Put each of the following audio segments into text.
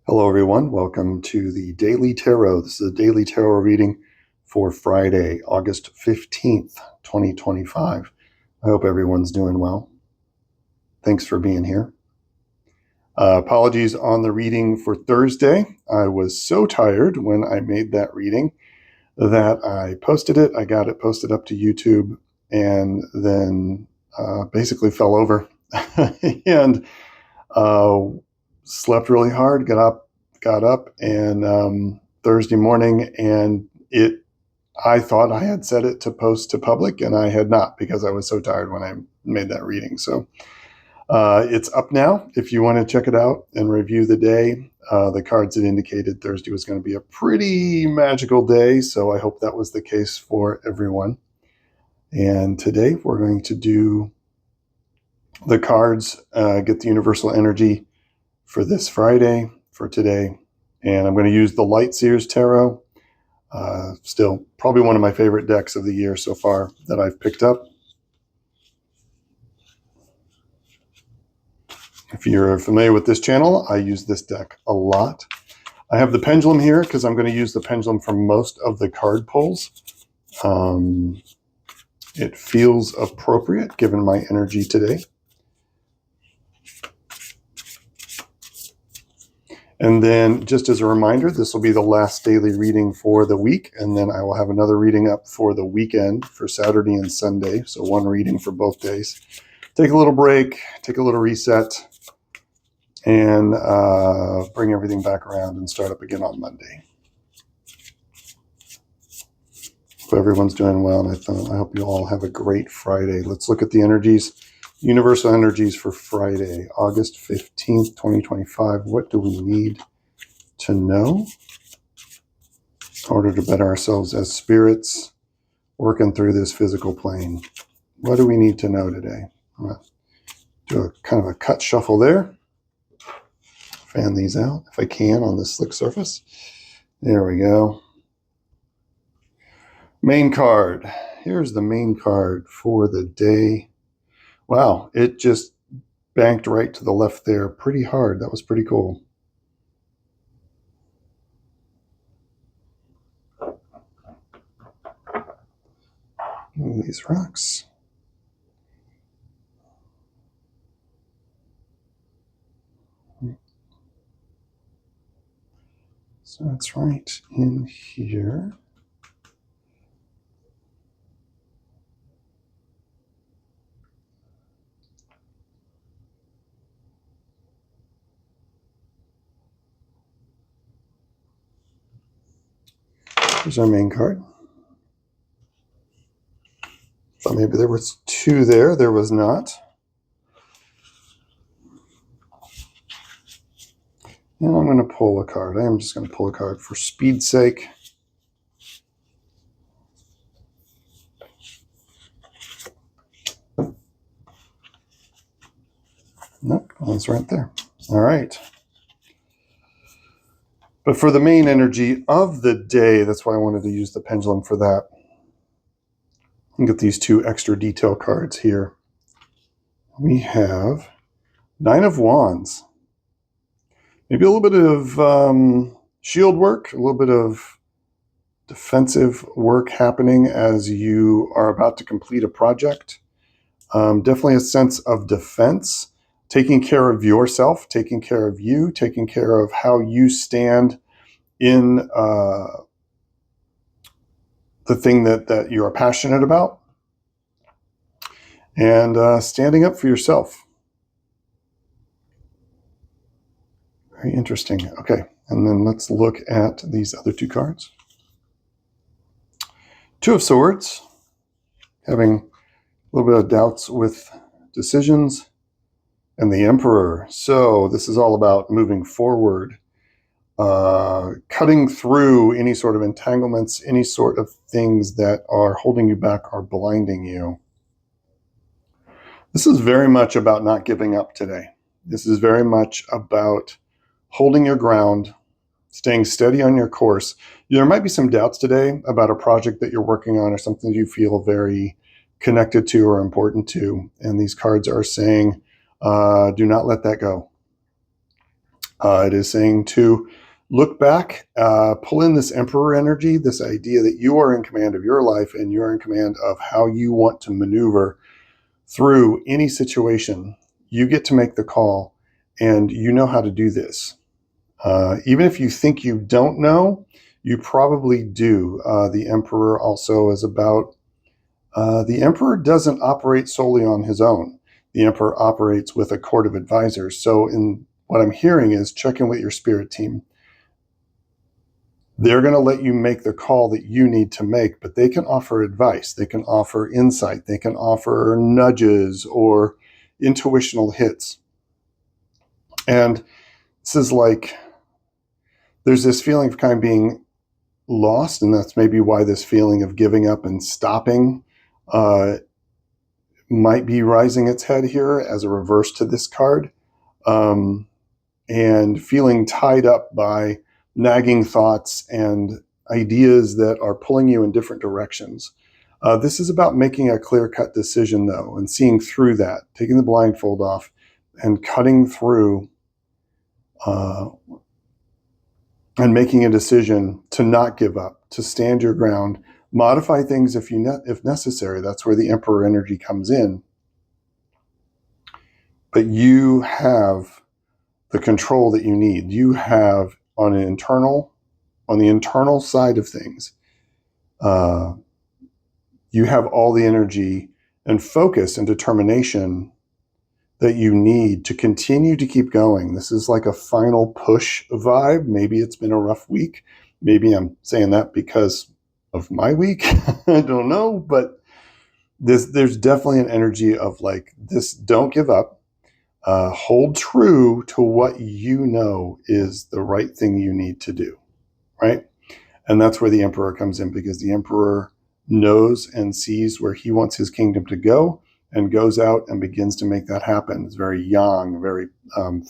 Hello, everyone. Welcome to the Daily Tarot. This is a daily tarot reading for Friday, August 15th, 2025. I hope everyone's doing well. Thanks for being here. Apologies on the reading for Thursday. I was so tired when I made that reading that I posted it. I got it posted up to YouTube and then basically fell over and slept really hard, got up and Thursday morning, and I thought I had set it to post to public, and I had not because I was so tired when I made that reading. So it's up now if you want to check it out and review the day. The cards had indicated Thursday was going to be a pretty magical day, so I hope that was the case for everyone. And today we're going to do the cards, get the universal energy for this Friday, for today. And I'm going to use the Light Seers Tarot. Still probably one of my favorite decks of the year so far that I've picked up. If you're familiar with this channel, I use this deck a lot. I have the pendulum here because I'm going to use the pendulum for most of the card pulls. It feels appropriate given my energy today. And then just as a reminder, this will be the last daily reading for the week. And then I will have another reading up for the weekend for Saturday and Sunday. So one reading for both days. Take a little break, take a little reset, and bring everything back around and start up again on Monday. Hope everyone's doing well, and I hope you all have a great Friday. Let's look at the energies, universal energies for Friday, August 15th, 2025. What do we need to know in order to better ourselves as spirits working through this physical plane? What do we need to know today? I'm going to do a kind of a cut shuffle there. Fan these out if I can on this slick surface. There we go. Main card. Here's the main card for the day. Wow, it just banked right to the left there pretty hard. That was pretty cool. Move these rocks. So that's right in here. Here's our main card. Thought maybe there was two there. There was not. And I'm going to pull a card. I am just going to pull a card for speed's sake. Nope, that's right there. All right. But for the main energy of the day, that's why I wanted to use the pendulum for that. And get these two extra detail cards here. We have Nine of Wands. Maybe a little bit of shield work, a little bit of defensive work happening as you are about to complete a project. Definitely a sense of defense, taking care of yourself, taking care of you, taking care of how you stand in the thing that you are passionate about, and standing up for yourself. Very interesting. Okay, and then let's look at these other two cards. Two of Swords, having a little bit of doubts with decisions, and the Emperor. So this is all about moving forward, cutting through any sort of entanglements, any sort of things that are holding you back or blinding you. This is very much about not giving up today. This is very much about holding your ground, staying steady on your course. There might be some doubts today about a project that you're working on or something you feel very connected to or important to. And these cards are saying, do not let that go. It is saying to look back, pull in this emperor energy, this idea that you are in command of your life and you're in command of how you want to maneuver through any situation. You get to make the call, and you know how to do this. Even if you think you don't know, you probably do. The emperor also is about, the emperor doesn't operate solely on his own. The emperor operates with a court of advisors. So in what I'm hearing is check in with your spirit team. They're going to let you make the call that you need to make, but they can offer advice. They can offer insight. They can offer nudges or intuitional hits. And this is like, there's this feeling of kind of being lost, and that's maybe why this feeling of giving up and stopping might be rising its head here as a reverse to this card. And feeling tied up by nagging thoughts and ideas that are pulling you in different directions. This is about making a clear-cut decision, though, and seeing through that, taking the blindfold off and cutting through and making a decision to not give up, to stand your ground, modify things if necessary. That's where the Emperor energy comes in. But you have the control that you need. You have on the internal side of things, you have all the energy and focus and determination that you need to continue to keep going. This is like a final push vibe. Maybe it's been a rough week. Maybe I'm saying that because of my week. I don't know, but there's definitely an energy of like this, don't give up. Hold true to what you know is the right thing you need to do, right? And that's where the Emperor comes in, because the Emperor knows and sees where he wants his kingdom to go and goes out and begins to make that happen. It's very yang, very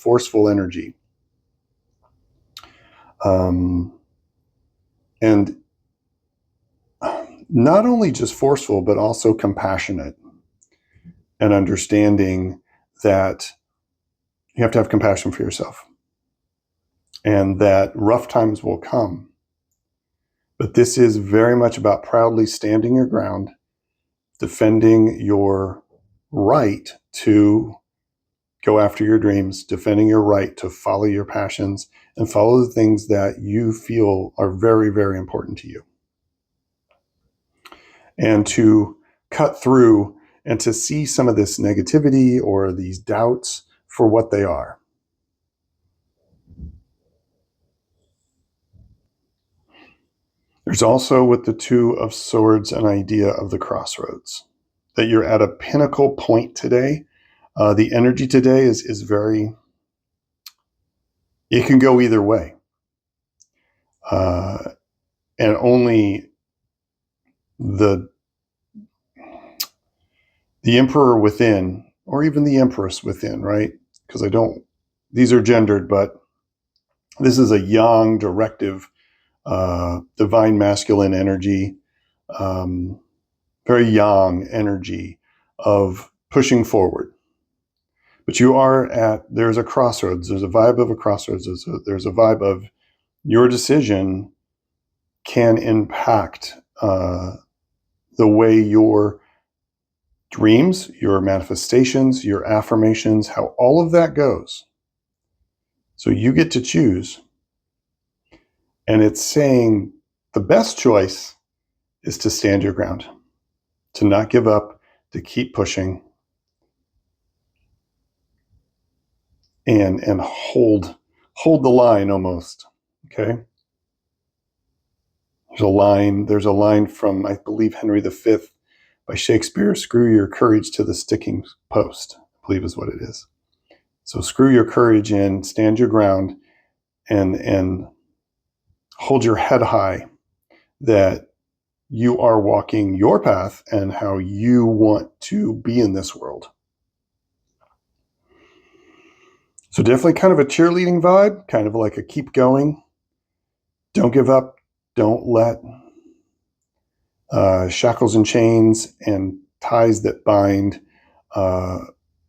forceful energy. And not only just forceful, but also compassionate and understanding that you have to have compassion for yourself and that rough times will come. But this is very much about proudly standing your ground, defending your right to go after your dreams, defending your right to follow your passions and follow the things that you feel are very, very important to you. And to cut through and to see some of this negativity or these doubts for what they are. There's also with the Two of Swords an idea of the crossroads, that you're at a pinnacle point today. The energy today is very, it can go either way. And only the Emperor within, or even the Empress within, right? Because these are gendered, but this is a yang, directive, divine masculine energy, very yang energy of pushing forward. But there's a crossroads, there's a vibe of a crossroads, there's a vibe of your decision can impact the way your dreams, your manifestations, your affirmations, how all of that goes. So you get to choose. And it's saying the best choice is to stand your ground, to not give up, to keep pushing, and hold the line almost. Okay. There's a line from, I believe, Henry V by Shakespeare, screw your courage to the sticking post, I believe is what it is. So screw your courage in, stand your ground, and hold your head high that you are walking your path and how you want to be in this world. So definitely kind of a cheerleading vibe, kind of like a keep going. Don't give up. Don't let shackles and chains and ties that bind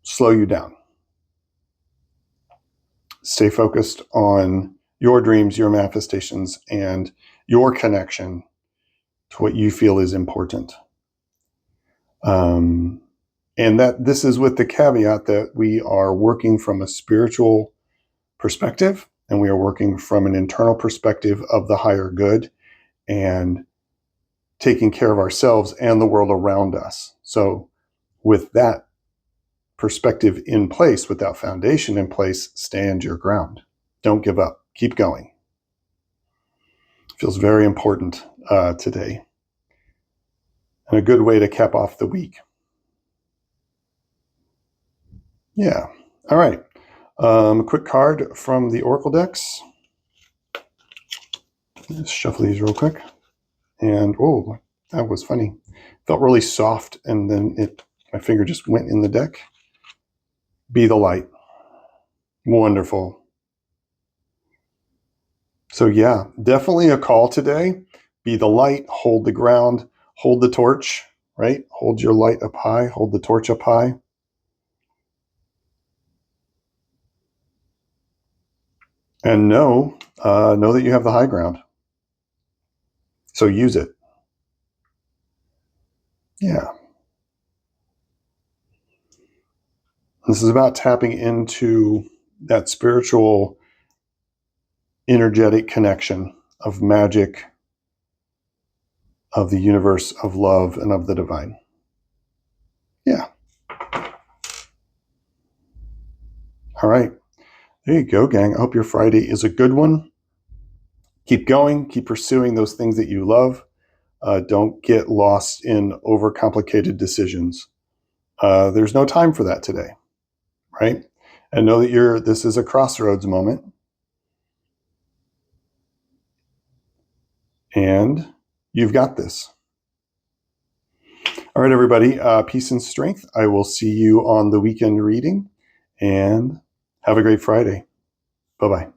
slow you down. Stay focused on your dreams, your manifestations, and your connection to what you feel is important. And that this is with the caveat that we are working from a spiritual perspective, and we are working from an internal perspective of the higher good and taking care of ourselves and the world around us. So with that perspective in place, with that foundation in place, stand your ground. Don't give up. Keep going. Feels very important today, and a good way to cap off the week. Yeah. All right. Quick card from the Oracle decks. Let's shuffle these real quick. And oh, that was funny. Felt really soft, and then my finger just went in the deck. Be the light. Wonderful. So yeah, definitely a call today. Be the light, hold the ground, hold the torch, right? Hold your light up high, hold the torch up high. And know that you have the high ground. So use it. Yeah. This is about tapping into that spiritual, energetic connection of magic, of the universe, of love, and of the divine. Yeah. All right. There you go, gang. I hope your Friday is a good one. Keep going. Keep pursuing those things that you love. Don't get lost in overcomplicated decisions. There's no time for that today, right? And know that this is a crossroads moment. And you've got this. All right, everybody. Peace and strength. I will see you on the weekend reading. And have a great Friday. Bye-bye.